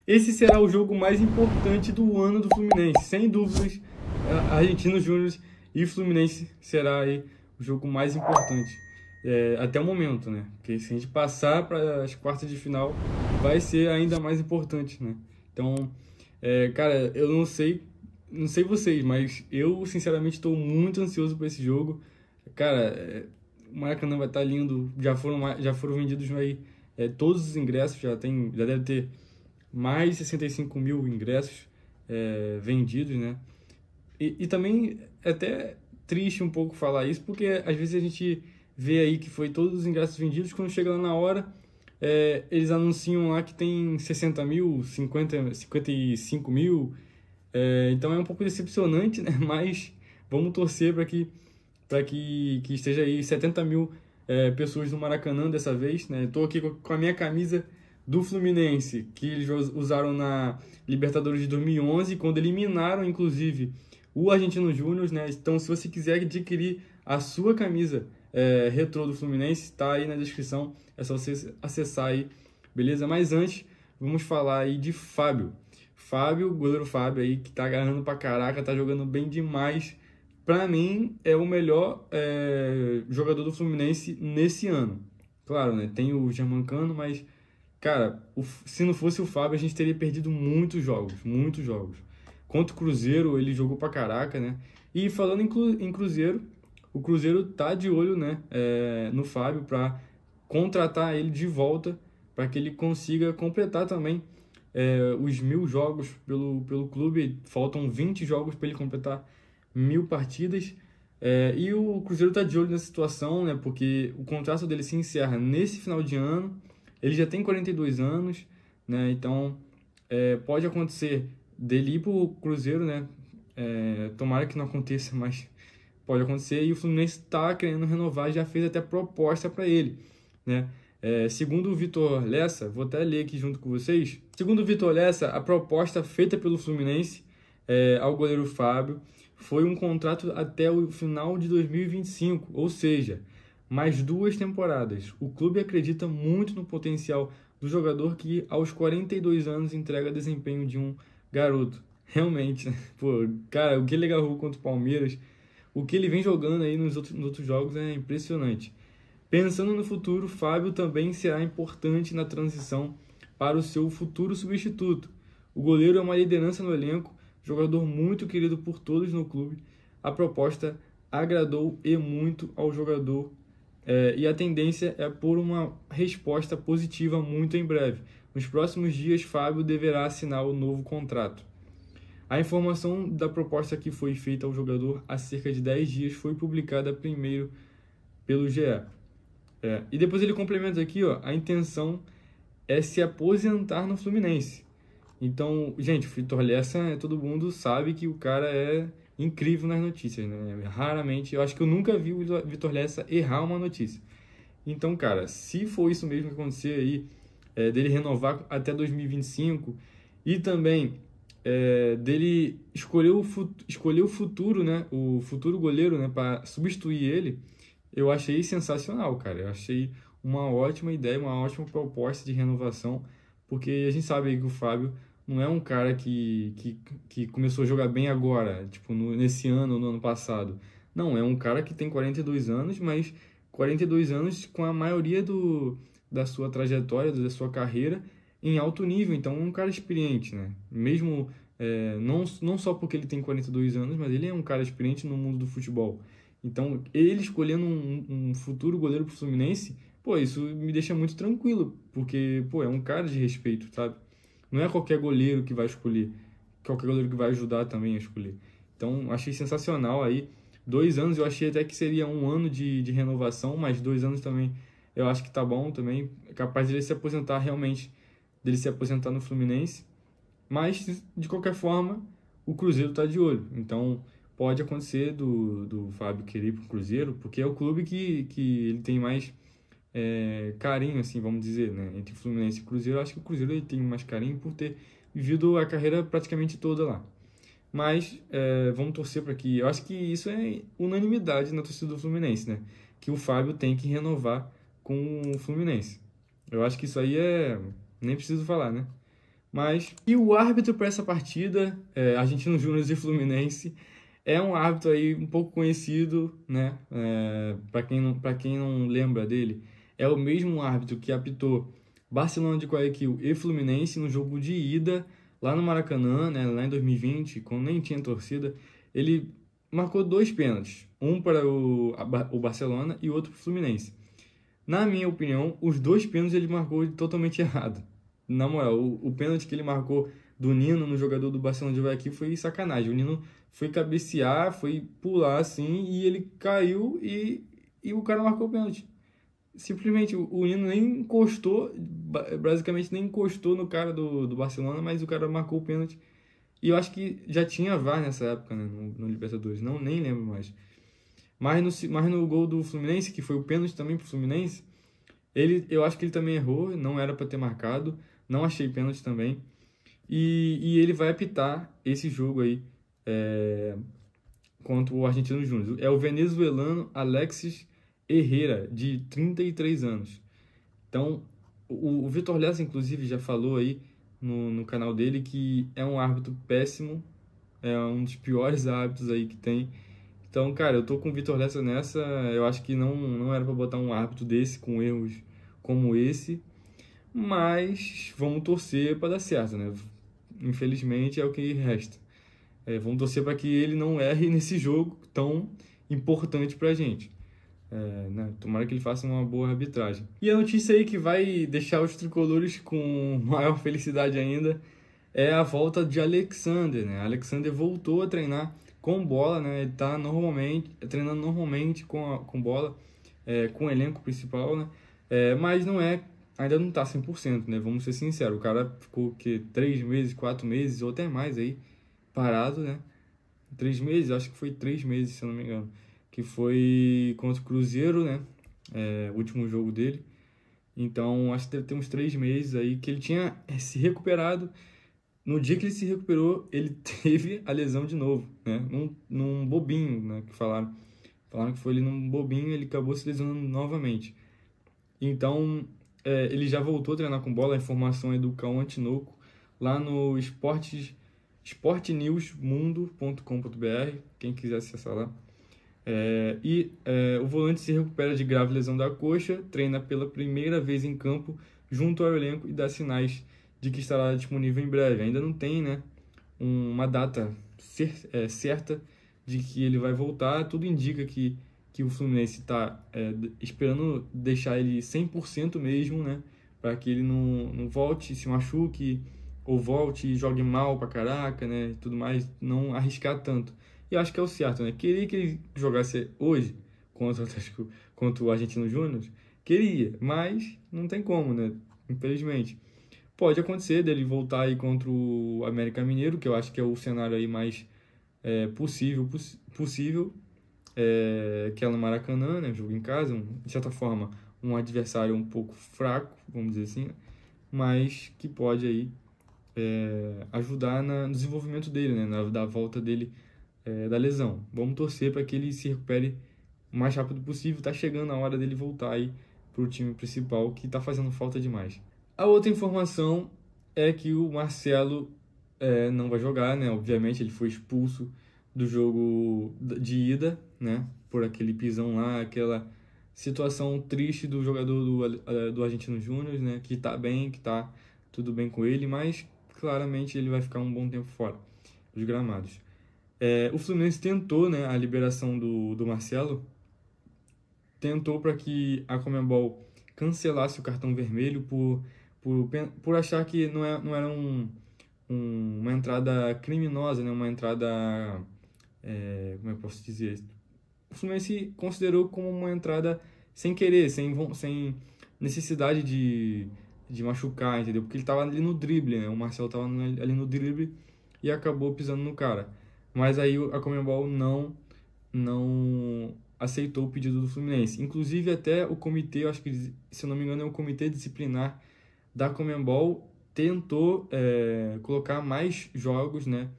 esse será o jogo mais importante do ano do Fluminense. Sem dúvidas, Argentinos Júnior e Fluminense será aí o jogo mais importante até o momento, né? Porque se a gente passar para as quartas de final, vai ser ainda mais importante, né? Então, cara, eu não sei vocês, mas eu sinceramente estou muito ansioso para esse jogo. Cara, o Maracanã vai estar lindo. Já foram vendidos aí todos os ingressos, já deve ter mais de 65 mil ingressos vendidos, né? E também é até triste um pouco falar isso, porque às vezes a gente vê aí que foi todos os ingressos vendidos, quando chega lá na hora, eles anunciam lá que tem 60 mil, 55 mil, então é um pouco decepcionante, né? Mas vamos torcer para que esteja aí 70 mil pessoas no Maracanã dessa vez, né? Estou aqui com a minha camisa do Fluminense, que eles usaram na Libertadores de 2011, quando eliminaram, inclusive, o Argentino Júnior, né? Então, se você quiser adquirir a sua camisa retrô do Fluminense, está aí na descrição, é só você acessar aí, beleza? Mas antes, vamos falar aí de Fábio. Fábio, goleiro Fábio aí, que tá agarrando pra caraca, tá jogando bem demais. Pra mim, é o melhor jogador do Fluminense nesse ano. Claro, né? Tem o Germancano, mas, cara, se não fosse o Fábio, a gente teria perdido muitos jogos, muitos jogos. Contra o Cruzeiro, ele jogou pra caraca, né? E falando em Cruzeiro, o Cruzeiro tá de olho, né, no Fábio para contratar ele de volta, para que ele consiga completar também os 1.000 jogos pelo clube. Faltam 20 jogos para ele completar 1.000 partidas. E o Cruzeiro tá de olho nessa situação, né, porque o contrato dele se encerra nesse final de ano. Ele já tem 42 anos, né, então pode acontecer dele ir pro Cruzeiro, né, tomara que não aconteça, mas pode acontecer, e o Fluminense está querendo renovar, já fez até proposta para ele, né? Segundo o Vitor Lessa, vou até ler aqui junto com vocês. Segundo o Vitor Lessa, a proposta feita pelo Fluminense ao goleiro Fábio foi um contrato até o final de 2025, ou seja, mais 2 temporadas. O clube acredita muito no potencial do jogador, que aos 42 anos entrega desempenho de um garoto. Realmente, né? Pô, cara, o que ele agarrou contra o Palmeiras, o que ele vem jogando aí nos outros jogos é impressionante. Pensando no futuro, Fábio também será importante na transição para o seu futuro substituto. O goleiro é uma liderança no elenco, jogador muito querido por todos no clube. A proposta agradou e muito ao jogador, e a tendência é por uma resposta positiva muito em breve. Nos próximos dias, Fábio deverá assinar o novo contrato. A informação da proposta que foi feita ao jogador há cerca de 10 dias foi publicada primeiro pelo GE. E depois ele complementa aqui, ó, a intenção é se aposentar no Fluminense. Então, gente, o Vitor Lessa, todo mundo sabe que o cara é incrível nas notícias, né? Raramente, eu acho que eu nunca vi o Vitor Lessa errar uma notícia. Então, cara, se for isso mesmo que acontecer aí, dele renovar até 2025 e também dele escolher o futuro, né? O futuro goleiro, né? Para substituir ele, eu achei sensacional, cara. Eu achei uma ótima ideia, uma ótima proposta de renovação, porque a gente sabe aí que o Fábio não é um cara que começou a jogar bem agora, tipo, nesse ano ou no ano passado. Não, é um cara que tem 42 anos, mas 42 anos com a maioria da sua trajetória, da sua carreira em alto nível. Então, é um cara experiente, né? Mesmo, não só porque ele tem 42 anos, mas ele é um cara experiente no mundo do futebol. Então, ele escolhendo um futuro goleiro pro Fluminense, pô, isso me deixa muito tranquilo, porque, pô, é um cara de respeito, sabe? Não é qualquer goleiro que vai escolher, qualquer goleiro que vai ajudar também a escolher. Então, achei sensacional aí. 2 anos, eu achei até que seria 1 ano de renovação, mas 2 anos também eu acho que tá bom também. É capaz de ele se aposentar realmente, dele se aposentar no Fluminense. Mas, de qualquer forma, o Cruzeiro tá de olho. Então, pode acontecer do Fábio querer ir pro Cruzeiro, porque é o clube que ele tem mais carinho, assim, vamos dizer, né? Entre Fluminense e Cruzeiro, eu acho que o Cruzeiro ele tem mais carinho por ter vivido a carreira praticamente toda lá. Mas vamos torcer para que... Eu acho que isso é unanimidade na torcida do Fluminense, né? Que o Fábio tem que renovar com o Fluminense. Eu acho que isso aí nem preciso falar, né? E o árbitro para essa partida, Argentinos Júnior e Fluminense, é um árbitro aí um pouco conhecido, né? Para quem não lembra dele, é o mesmo árbitro que apitou Barcelona de Guayaquil e Fluminense no jogo de ida lá no Maracanã, né? Lá em 2020, quando nem tinha torcida. Ele marcou 2 pênaltis, um para o Barcelona e outro para o Fluminense. Na minha opinião, os 2 pênaltis ele marcou totalmente errado. Na moral, o pênalti que ele marcou do Nino no jogador do Barcelona de Guayaquil foi sacanagem. O Nino foi cabecear, foi pular assim, e ele caiu e o cara marcou o pênalti. Simplesmente, o Nino nem encostou, basicamente nem encostou no cara do Barcelona, mas o cara marcou o pênalti. E eu acho que já tinha VAR nessa época, né, no Libertadores, não, nem lembro mais. Mas no gol do Fluminense, que foi o pênalti também pro Fluminense, eu acho que ele também errou, não era para ter marcado, não achei pênalti também. E ele vai apitar esse jogo aí contra o Argentino Júnior. É o venezuelano Alexis Herrera, de 33 anos. Então, o Vitor Lessa, inclusive, já falou aí no canal dele que é um árbitro péssimo, é um dos piores árbitros aí que tem. Então, cara, eu tô com o Vitor Lessa nessa. Eu acho que não era para botar um árbitro desse com erros como esse, mas vamos torcer para dar certo, né? Infelizmente é o que resta. Vamos torcer para que ele não erre nesse jogo tão importante pra gente. Né? Tomara que ele faça uma boa arbitragem. E a notícia aí que vai deixar os tricolores com maior felicidade ainda é a volta de Alexander, né? Alexander voltou a treinar com bola, né? Ele tá treinando normalmente com bola, com o elenco principal, né? Mas ainda não tá 100%, né? Vamos ser sinceros, o cara ficou 3 meses, 4 meses ou até mais aí parado, né? 3 meses, acho que foi 3 meses, se eu não me engano, que foi contra o Cruzeiro, né? O último jogo dele. Então, acho que deve ter uns 3 meses aí que ele tinha se recuperado. No dia que ele se recuperou, ele teve a lesão de novo, né? Num bobinho, né? Que falaram que foi ele num bobinho, ele acabou se lesionando novamente. Então, ele já voltou a treinar com bola. A informação é do Cauã Tinoco, lá no esportenewsmundo.com.br, quem quiser acessar lá. O volante se recupera de grave lesão da coxa, treina pela primeira vez em campo junto ao elenco e dá sinais de que estará disponível em breve. Ainda não tem, né, uma data certa de que ele vai voltar. Tudo indica que o Fluminense está esperando deixar ele 100% mesmo, né, para que ele não volte, se machuque, ou volte e jogue mal pra caraca, né, tudo mais, não arriscar tanto. E eu acho que é o certo, né? Queria que ele jogasse hoje contra o Argentino Júnior, queria, mas não tem como, né? Infelizmente. Pode acontecer dele voltar aí contra o América Mineiro, que eu acho que é o cenário aí mais possível, que é no Maracanã, né? Jogo em casa, de certa forma, um adversário um pouco fraco, vamos dizer assim, mas que pode aí ajudar no desenvolvimento dele, né? Da volta dele da lesão. Vamos torcer para que ele se recupere o mais rápido possível. Tá chegando a hora dele voltar aí pro time principal, que tá fazendo falta demais. A outra informação é que o Marcelo não vai jogar, né? Obviamente ele foi expulso do jogo de ida, né? Por aquele pisão lá, aquela situação triste do jogador do Argentino Júnior, né? Que tá bem, que tá tudo bem com ele, mas claramente ele vai ficar um bom tempo fora dos gramados. O Fluminense tentou, né, a liberação do Marcelo, tentou para que a Conmebol cancelasse o cartão vermelho por achar que não era uma entrada criminosa, né, uma entrada, como é que eu posso dizer? O Fluminense considerou como uma entrada sem querer, sem necessidade de machucar, entendeu? Porque ele estava ali no drible, né, o Marcelo estava ali no drible e acabou pisando no cara. Mas aí a Conmebol não aceitou o pedido do Fluminense. Inclusive até o comitê, eu acho que, se eu não me engano, é o comitê disciplinar da Conmebol, tentou colocar mais jogos, né?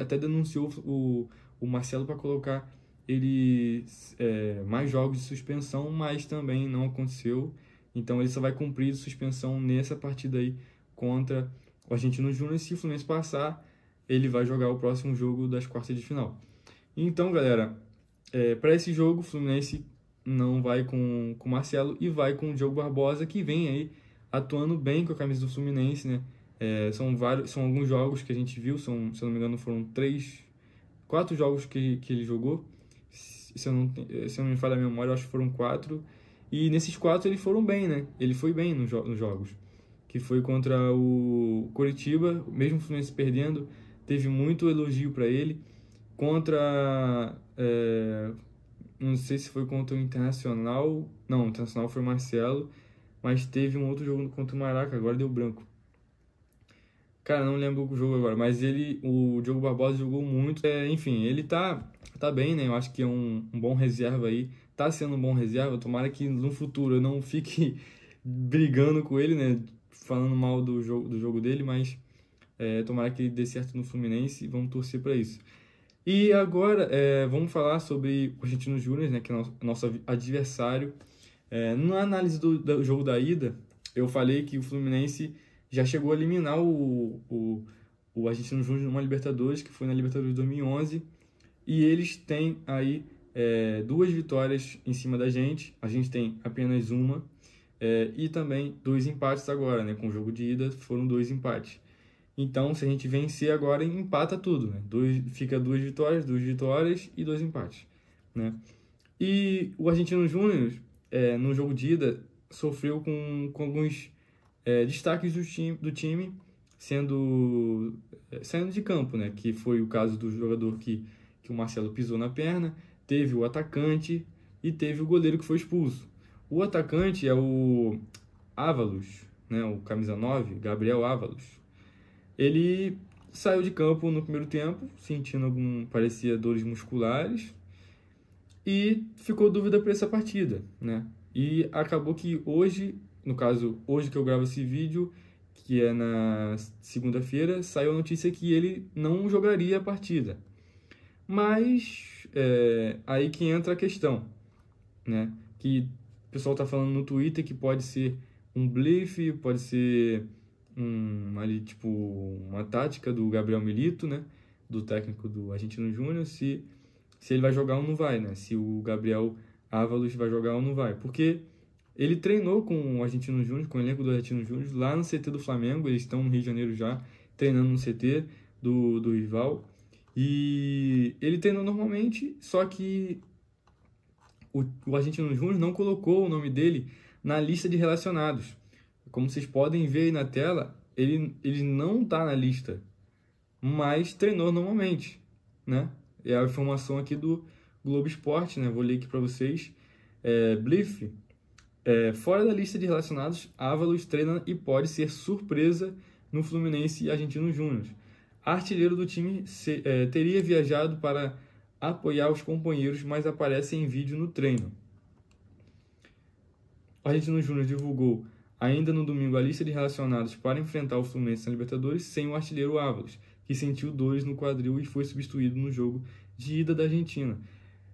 Até denunciou o Marcelo para colocar ele mais jogos de suspensão, mas também não aconteceu. Então ele só vai cumprir suspensão nessa partida aí contra o Argentino Júnior. Se o Fluminense passar, ele vai jogar o próximo jogo das quartas de final. Então, galera, para esse jogo, o Fluminense não vai com o Marcelo e vai com o Diogo Barbosa, que vem aí atuando bem com a camisa do Fluminense, né? São alguns jogos que a gente viu, se eu não me engano, foram 4 jogos que ele jogou. Se eu não me falha a memória, eu acho que foram 4. E nesses 4 eles foram bem, né? Ele foi bem nos jogos. Que foi contra o Coritiba, mesmo o Fluminense perdendo, teve muito elogio para ele. Não sei se foi contra o Internacional. Não, o Internacional foi o Marcelo. Mas teve um outro jogo contra o Maraca, agora deu branco. Cara, não lembro o jogo agora, mas o Diogo Barbosa jogou muito. Enfim, ele tá bem, né? Eu acho que é um bom reserva aí. Tá sendo um bom reserva. Tomara que no futuro eu não fique brigando com ele, né? Falando mal do jogo dele, mas tomara que ele dê certo no Fluminense e vamos torcer para isso. E agora vamos falar sobre o Argentino Júnior, né? Que é nosso adversário. Na análise do jogo da ida, eu falei que o Fluminense já chegou a eliminar o Argentino Júnior numa Libertadores, que foi na Libertadores 2011, e eles têm aí 2 vitórias em cima da gente. A gente tem apenas uma, e também 2 empates agora, né? Com o jogo de ida foram 2 empates. Então, se a gente vencer agora, empata tudo, né? Fica 2 vitórias e 2 empates, né? E o Argentino Júnior, no jogo de ida, sofreu com alguns destaques do time saindo de campo, né? Que foi o caso do jogador que o Marcelo pisou na perna, teve o atacante e teve o goleiro que foi expulso. O atacante é o Ávalos, né? O camisa 9, Gabriel Ávalos. Ele saiu de campo no primeiro tempo, sentindo parecia dores musculares, e ficou dúvida para essa partida, né? E acabou que hoje, no caso, hoje que eu gravo esse vídeo, que é na segunda-feira, saiu a notícia que ele não jogaria a partida. Mas aí que entra a questão, né? Que o pessoal tá falando no Twitter que pode ser um blefe, pode ser uma tática do Gabriel Milito, né? Do técnico do Argentino Júnior, se ele vai jogar ou não vai, né? Se o Gabriel Ávalos vai jogar ou não vai. Porque ele treinou com o Argentino Júnior, com o elenco do Argentino Júnior, lá no CT do Flamengo. Eles estão no Rio de Janeiro já, treinando no CT do rival. E ele treinou normalmente, só que o Argentino Júnior não colocou o nome dele na lista de relacionados. Como vocês podem ver aí na tela, ele não está na lista, mas treinou normalmente, né? É a informação aqui do Globo Esporte, né? Vou ler aqui para vocês. Bliff, fora da lista de relacionados, Ávalos treina e pode ser surpresa no Fluminense e Argentino Júnior. Artilheiro do time teria viajado para apoiar os companheiros, mas aparece em vídeo no treino. O Argentino Júnior divulgou ainda no domingo a lista de relacionados para enfrentar o Fluminense na Libertadores sem o artilheiro Ávalos, que sentiu dores no quadril e foi substituído no jogo de ida da Argentina.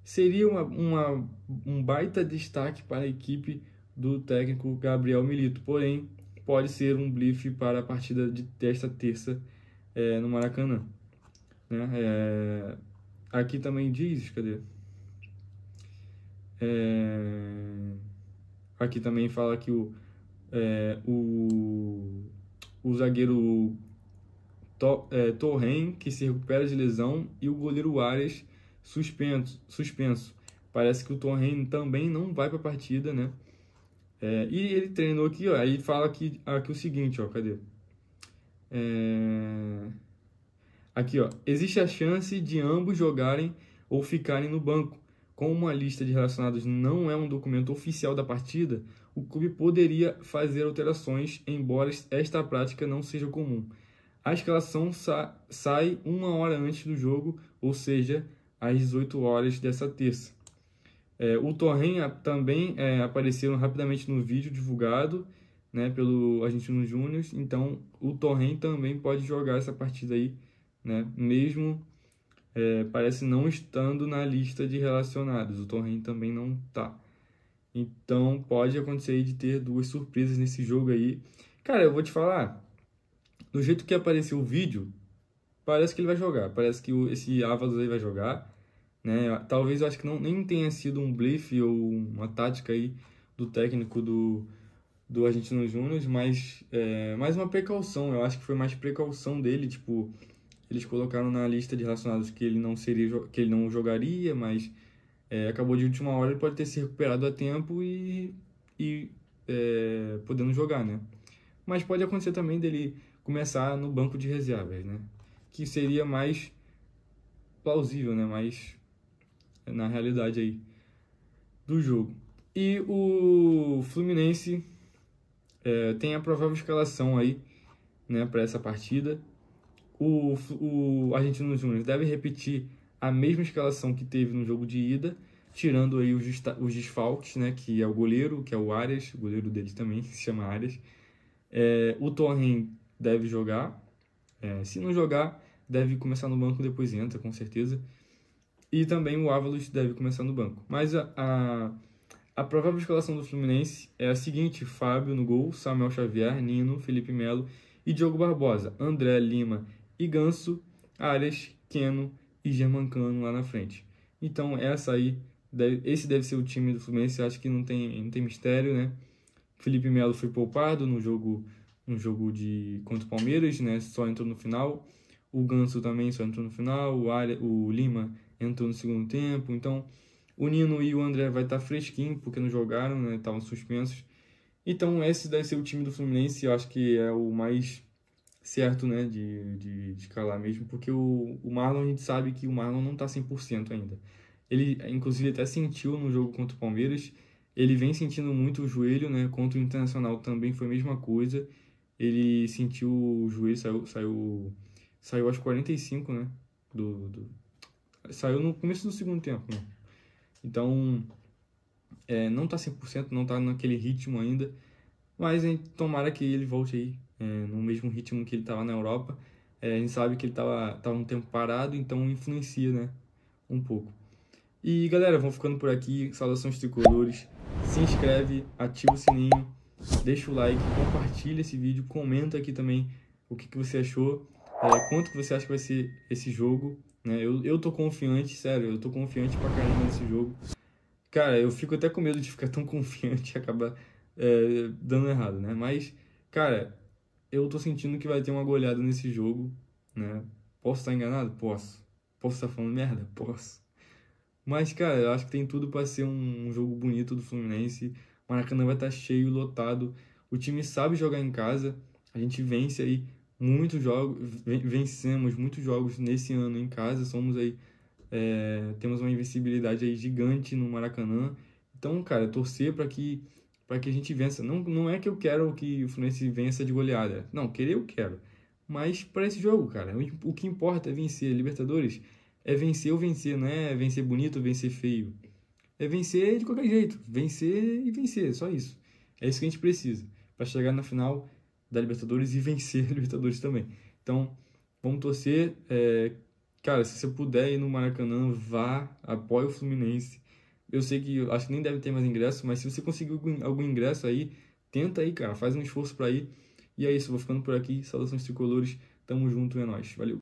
Seria um baita destaque para a equipe do técnico Gabriel Milito, porém pode ser um blefe para a partida desta terça no Maracanã, né? Aqui também diz, cadê? Aqui também fala que o zagueiro Torren, que se recupera de lesão, e o goleiro Arias suspenso. Parece que o Torren também não vai para a partida, né? E ele treinou aqui, ó, aí fala aqui o seguinte, ó, cadê? Aqui, ó, existe a chance de ambos jogarem ou ficarem no banco. Como a lista de relacionados não é um documento oficial da partida, o clube poderia fazer alterações, embora esta prática não seja comum. A escalação sai 1 hora antes do jogo, ou seja, às 18 horas dessa terça. O Torren também apareceram rapidamente no vídeo divulgado, né, pelo Argentino Júnior, então o Torren também pode jogar essa partida aí, né, mesmo parece não estando na lista de relacionados. O Torren também não está. Então pode acontecer aí de ter 2 surpresas nesse jogo aí. Cara, eu vou te falar, do jeito que apareceu o vídeo, parece que ele vai jogar. Parece que esse Avalos aí vai jogar, né? Talvez eu acho que nem tenha sido um blefe ou uma tática aí do técnico do Argentinos Júnior, mas mais uma precaução. Eu acho que foi mais precaução dele, tipo, eles colocaram na lista de relacionados que ele não seria, que ele não jogaria, mas acabou de última hora, ele pode ter se recuperado a tempo e podendo jogar, né? Mas pode acontecer também dele começar no banco de reservas, né? Que seria mais plausível, né? Mais na realidade aí do jogo. E o Fluminense tem a provável escalação aí, né, para essa partida. O Argentinos Júnior deve repetir a mesma escalação que teve no jogo de ida, tirando aí os desfalques, né, que é o goleiro, que é o Arias, o goleiro deles também, que se chama Arias. O Torren deve jogar. Se não jogar, deve começar no banco, depois entra, com certeza. E também o Avalos deve começar no banco. Mas a provável escalação do Fluminense é a seguinte: Fábio no gol, Samuel Xavier, Nino, Felipe Melo e Diogo Barbosa, André, Lima e Ganso, Arias, Keno e Germancano lá na frente. Então esse deve ser o time do Fluminense. Eu acho que não tem mistério, né? Felipe Melo foi poupado no jogo contra o Palmeiras, né? Só entrou no final. O Ganso também só entrou no final. O Lima entrou no segundo tempo. Então, o Nino e o André vai estar fresquinho, porque não jogaram, né? Estavam suspensos. Então, esse deve ser o time do Fluminense. Eu acho que é o mais certo, né? De escalar mesmo, porque o Marlon, a gente sabe que o Marlon não está 100% ainda. Ele, inclusive, até sentiu no jogo contra o Palmeiras. Ele vem sentindo muito o joelho, né? Contra o Internacional também foi a mesma coisa. Ele sentiu o joelho, saiu aos 45, né? Saiu no começo do segundo tempo, né? Então, não tá 100%, não tá naquele ritmo ainda. Mas tomara que ele volte aí no mesmo ritmo que ele tava na Europa. A gente sabe que ele tava um tempo parado, então influencia, né? Um pouco. E galera, vão ficando por aqui. Saudações tricolores. Se inscreve, ativa o sininho, deixa o like, compartilha esse vídeo, comenta aqui também o que você achou, quanto que você acha que vai ser esse jogo, né? Eu tô confiante, sério, eu tô confiante pra caramba nesse jogo. Cara, eu fico até com medo de ficar tão confiante e acabar dando errado, né? Mas, cara, eu tô sentindo que vai ter uma goleada nesse jogo, né? Posso estar enganado? Posso. Posso estar falando merda? Posso. Mas, cara, eu acho que tem tudo para ser um jogo bonito do Fluminense. O Maracanã vai estar cheio, lotado. O time sabe jogar em casa. A gente vence aí muitos jogos, vencemos muitos jogos nesse ano em casa. Temos uma invencibilidade aí gigante no Maracanã. Então, cara, torcer para que a gente vença. Não é que eu quero que o Fluminense vença de goleada. Não, querer eu quero. Mas para esse jogo, cara, o que importa é vencer. Libertadores é vencer ou vencer, não é vencer bonito ou vencer feio. É vencer de qualquer jeito. Vencer e vencer, só isso. É isso que a gente precisa para chegar na final da Libertadores e vencer a Libertadores também. Então, vamos torcer. Cara, se você puder ir no Maracanã, vá, apoie o Fluminense. Eu sei que, acho que nem deve ter mais ingresso, mas se você conseguir algum ingresso aí, tenta aí, cara. Faz um esforço para ir. E é isso, vou ficando por aqui. Saudações tricolores. Tamo junto, é nóis. Valeu.